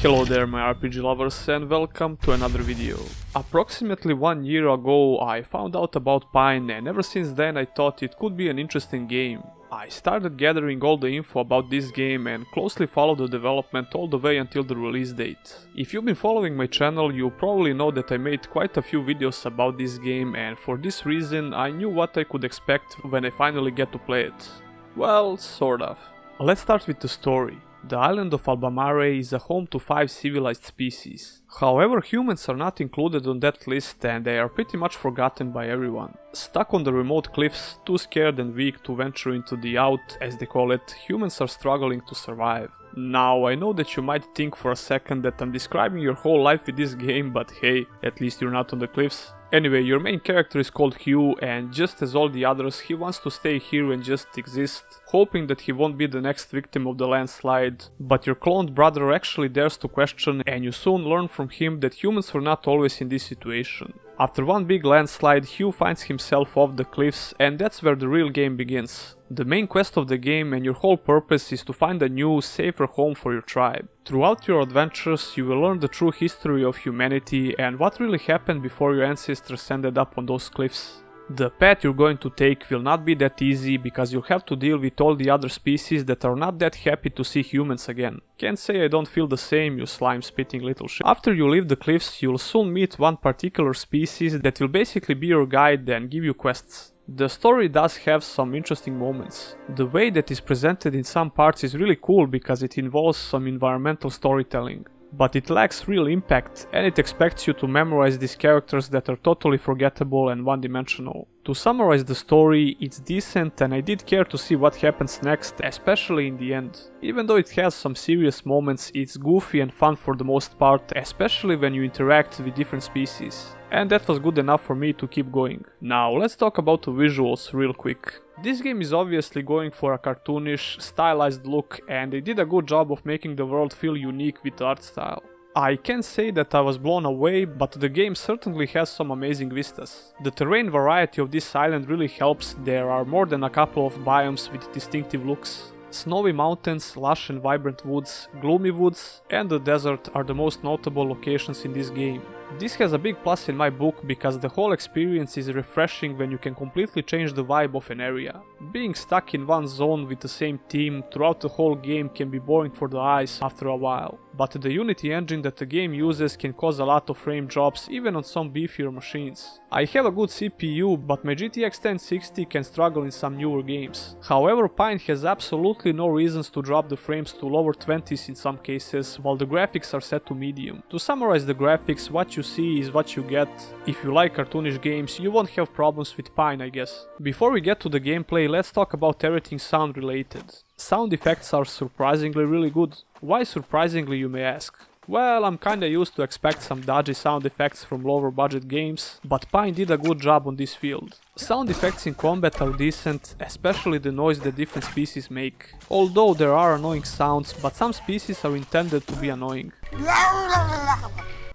Hello there my RPG lovers and welcome to another video. Approximately 1 year ago I found out about Pine and ever since then I thought it could be an interesting game. I started gathering all the info about this game and closely followed the development all the way until the release date. If you've been following my channel, you probably know that I made quite a few videos about this game, and for this reason I knew what I could expect when I finally get to play it. Well, sort of. Let's start with the story. The island of Albamare is a home to 5 civilized species. However, humans are not included on that list and they are pretty much forgotten by everyone. Stuck on the remote cliffs, too scared and weak to venture into the out, as they call it, humans are struggling to survive. Now, I know that you might think for a second that I'm describing your whole life with this game, but hey, at least you're not on the cliffs. Anyway, your main character is called Hugh, and just as all the others, he wants to stay here and just exist, hoping that he won't be the next victim of the landslide. But your cloned brother actually dares to question, and you soon learn from him that humans were not always in this situation. After one big landslide, Hugh finds himself off the cliffs, and that's where the real game begins. The main quest of the game and your whole purpose is to find a new, safer home for your tribe. Throughout your adventures, you will learn the true history of humanity and what really happened before your ancestors ended up on those cliffs. The path you're going to take will not be that easy because you'll have to deal with all the other species that are not that happy to see humans again. Can't say I don't feel the same, you slime-spitting little shit. After you leave the cliffs, you'll soon meet one particular species that will basically be your guide and give you quests. The story does have some interesting moments. The way that is presented in some parts is really cool because it involves some environmental storytelling. But it lacks real impact and it expects you to memorize these characters that are totally forgettable and one-dimensional. To summarize the story, it's decent and I did care to see what happens next, especially in the end. Even though it has some serious moments, it's goofy and fun for the most part, especially when you interact with different species. And that was good enough for me to keep going. Now let's talk about the visuals real quick. This game is obviously going for a cartoonish, stylized look and they did a good job of making the world feel unique with the art style. I can't say that I was blown away, but the game certainly has some amazing vistas. The terrain variety of this island really helps, there are more than a couple of biomes with distinctive looks. Snowy mountains, lush and vibrant woods, gloomy woods, and the desert are the most notable locations in this game. This has a big plus in my book because the whole experience is refreshing when you can completely change the vibe of an area. Being stuck in one zone with the same team throughout the whole game can be boring for the eyes after a while. But the Unity engine that the game uses can cause a lot of frame drops even on some beefier machines. I have a good CPU, but my GTX 1060 can struggle in some newer games. However, Pine has absolutely no reasons to drop the frames to lower 20s in some cases, while the graphics are set to medium. To summarize the graphics, what you see is what you get. If you like cartoonish games, you won't have problems with Pine, I guess. Before we get to the gameplay, let's talk about everything sound related. Sound effects are surprisingly really good. Why surprisingly, you may ask? Well, I'm kinda used to expect some dodgy sound effects from lower budget games, but Pine did a good job on this field. Sound effects in combat are decent, especially the noise that different species make. Although there are annoying sounds, but some species are intended to be annoying.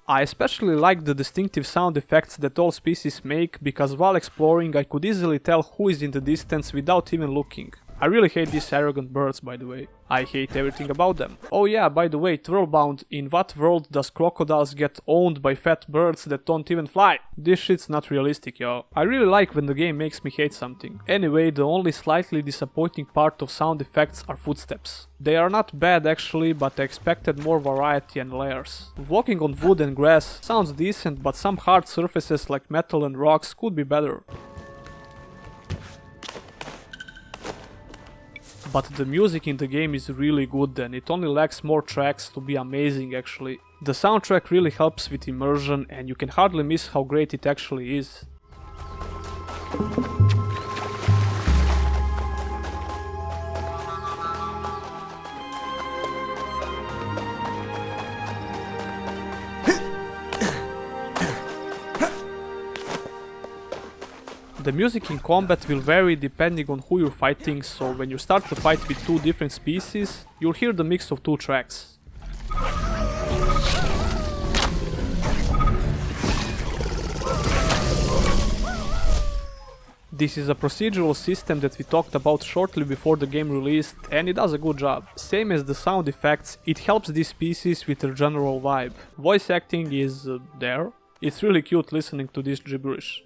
I especially like the distinctive sound effects that all species make because while exploring I could easily tell who is in the distance without even looking. I really hate these arrogant birds, by the way. I hate everything about them. Oh yeah, by the way, Twirlbound, in what world does crocodiles get owned by fat birds that don't even fly? This shit's not realistic, yo. I really like when the game makes me hate something. Anyway, the only slightly disappointing part of sound effects are footsteps. They are not bad actually, but I expected more variety and layers. Walking on wood and grass sounds decent, but some hard surfaces like metal and rocks could be better. But the music in the game is really good and it only lacks more tracks to be amazing actually. The soundtrack really helps with immersion and you can hardly miss how great it actually is. The music in combat will vary depending on who you're fighting, so when you start the fight with two different species, you'll hear the mix of two tracks. This is a procedural system that we talked about shortly before the game released, and it does a good job. Same as the sound effects, it helps these PCs with their general vibe. Voice acting is there. It's really cute listening to this gibberish.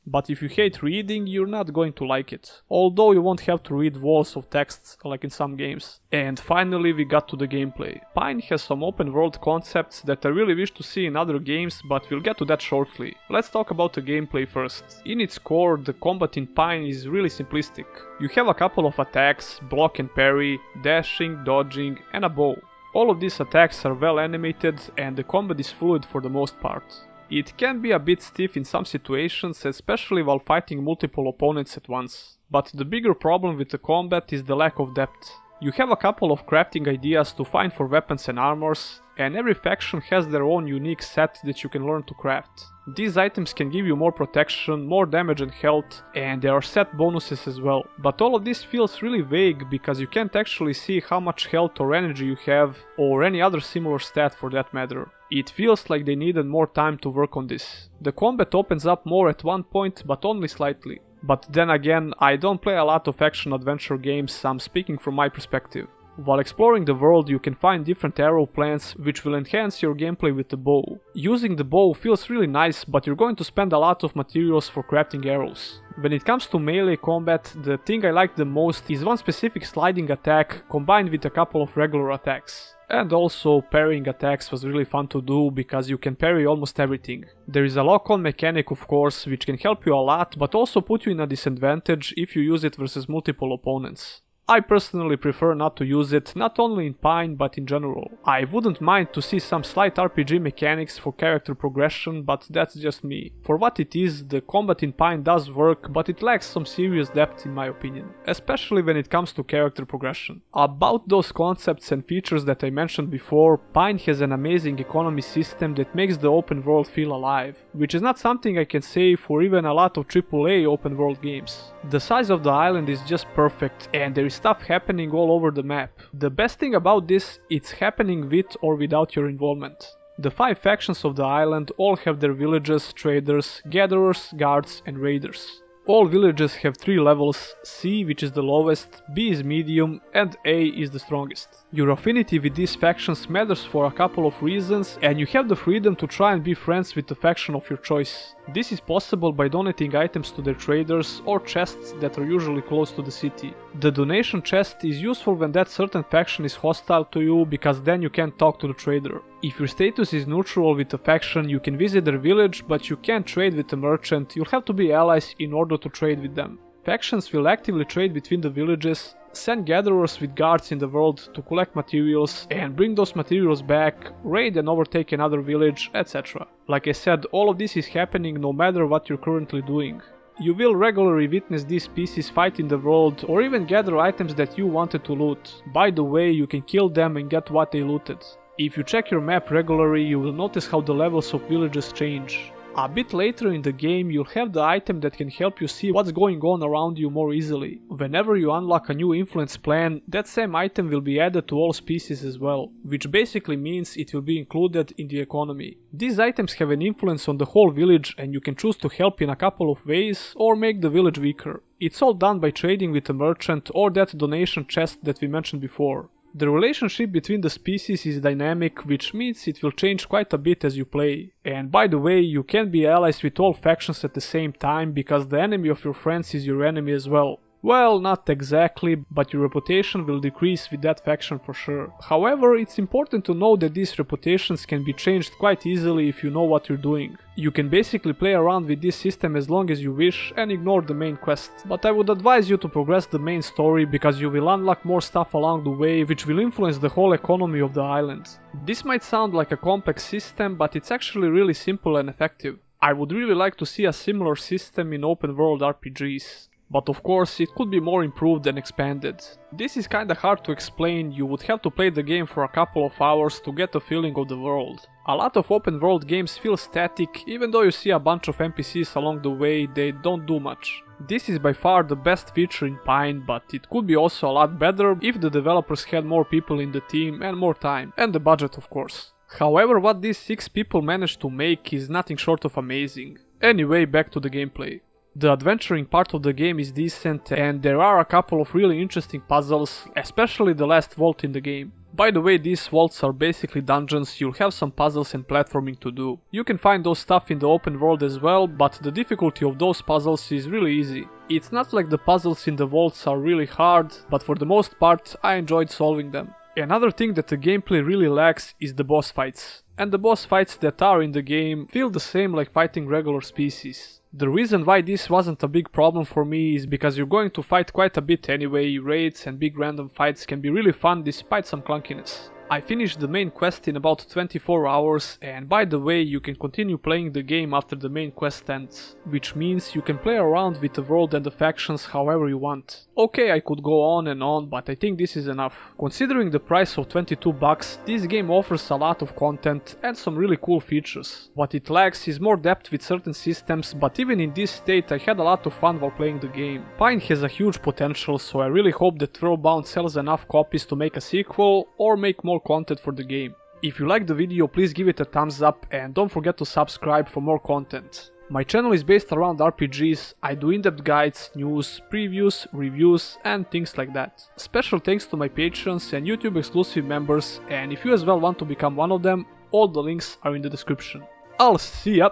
But if you hate reading, you're not going to like it. Although you won't have to read walls of texts like in some games. And finally we got to the gameplay. Pine has some open world concepts that I really wish to see in other games, but we'll get to that shortly. Let's talk about the gameplay first. In its core, the combat in Pine is really simplistic. You have a couple of attacks, block and parry, dashing, dodging, and a bow. All of these attacks are well animated and the combat is fluid for the most part. It can be a bit stiff in some situations, especially while fighting multiple opponents at once. But the bigger problem with the combat is the lack of depth. You have a couple of crafting ideas to find for weapons and armors, and every faction has their own unique set that you can learn to craft. These items can give you more protection, more damage and health, and there are set bonuses as well. But all of this feels really vague because you can't actually see how much health or energy you have, or any other similar stat for that matter. It feels like they needed more time to work on this. The combat opens up more at one point, but only slightly. But then again, I don't play a lot of action-adventure games, so I'm speaking from my perspective. While exploring the world, you can find different arrow plans which will enhance your gameplay with the bow. Using the bow feels really nice, but you're going to spend a lot of materials for crafting arrows. When it comes to melee combat, the thing I like the most is one specific sliding attack combined with a couple of regular attacks. And also parrying attacks was really fun to do because you can parry almost everything. There is a lock-on mechanic of course which can help you a lot, but also put you in a disadvantage if you use it versus multiple opponents. I personally prefer not to use it, not only in Pine but in general. I wouldn't mind to see some slight RPG mechanics for character progression, but that's just me. For what it is, the combat in Pine does work, but it lacks some serious depth in my opinion, especially when it comes to character progression. About those concepts and features that I mentioned before, Pine has an amazing economy system that makes the open world feel alive, which is not something I can say for even a lot of AAA open world games. The size of the island is just perfect, and there is stuff happening all over the map. The best thing about this, it's happening with or without your involvement. The 5 factions of the island all have their villages, traders, gatherers, guards and raiders. All villages have 3 levels, C which is the lowest, B is medium and A is the strongest. Your affinity with these factions matters for a couple of reasons, and you have the freedom to try and be friends with the faction of your choice. This is possible by donating items to their traders or chests that are usually close to the city. The donation chest is useful when that certain faction is hostile to you, because then you can't talk to the trader. If your status is neutral with a faction, you can visit their village, but you can't trade with a merchant. You'll have to be allies in order to trade with them. Factions will actively trade between the villages, send gatherers with guards in the world to collect materials and bring those materials back, raid and overtake another village, etc. Like I said, all of this is happening no matter what you're currently doing. You will regularly witness these PCs fight in the world or even gather items that you wanted to loot. By the way, you can kill them and get what they looted. If you check your map regularly, you will notice how the levels of villages change. A bit later in the game, you'll have the item that can help you see what's going on around you more easily. Whenever you unlock a new influence plan, that same item will be added to all species as well, which basically means it will be included in the economy. These items have an influence on the whole village, and you can choose to help in a couple of ways or make the village weaker. It's all done by trading with a merchant or that donation chest that we mentioned before. The relationship between the species is dynamic, which means it will change quite a bit as you play. And by the way, you can be allies with all factions at the same time, because the enemy of your friends is your enemy as well. Well, not exactly, but your reputation will decrease with that faction for sure. However, it's important to know that these reputations can be changed quite easily if you know what you're doing. You can basically play around with this system as long as you wish and ignore the main quest. But I would advise you to progress the main story, because you will unlock more stuff along the way which will influence the whole economy of the island. This might sound like a complex system, but it's actually really simple and effective. I would really like to see a similar system in open world RPGs. But of course, it could be more improved and expanded. This is kinda hard to explain, you would have to play the game for a couple of hours to get a feeling of the world. A lot of open world games feel static, even though you see a bunch of NPCs along the way, they don't do much. This is by far the best feature in Pine, but it could be also a lot better if the developers had more people in the team and more time, and the budget of course. However, what these 6 people managed to make is nothing short of amazing. Anyway, back to the gameplay. The adventuring part of the game is decent and there are a couple of really interesting puzzles, especially the last vault in the game. By the way, these vaults are basically dungeons, you'll have some puzzles and platforming to do. You can find those stuff in the open world as well, but the difficulty of those puzzles is really easy. It's not like the puzzles in the vaults are really hard, but for the most part I enjoyed solving them. Another thing that the gameplay really lacks is the boss fights. And the boss fights that are in the game feel the same like fighting regular species. The reason why this wasn't a big problem for me is because you're going to fight quite a bit anyway, raids and big random fights can be really fun despite some clunkiness. I finished the main quest in about 24 hours and by the way you can continue playing the game after the main quest ends, which means you can play around with the world and the factions however you want. Okay, I could go on and on, but I think this is enough. Considering the price of $22, this game offers a lot of content and some really cool features. What it lacks is more depth with certain systems, but even in this state I had a lot of fun while playing the game. Pine has a huge potential, so I really hope that Throwbound sells enough copies to make a sequel or make more content for the game. If you liked the video, please give it a thumbs up and don't forget to subscribe for more content. My channel is based around RPGs, I do in-depth guides, news, previews, reviews and things like that. Special thanks to my patrons and YouTube exclusive members, and if you as well want to become one of them, all the links are in the description. I'll see ya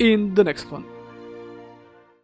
in the next one.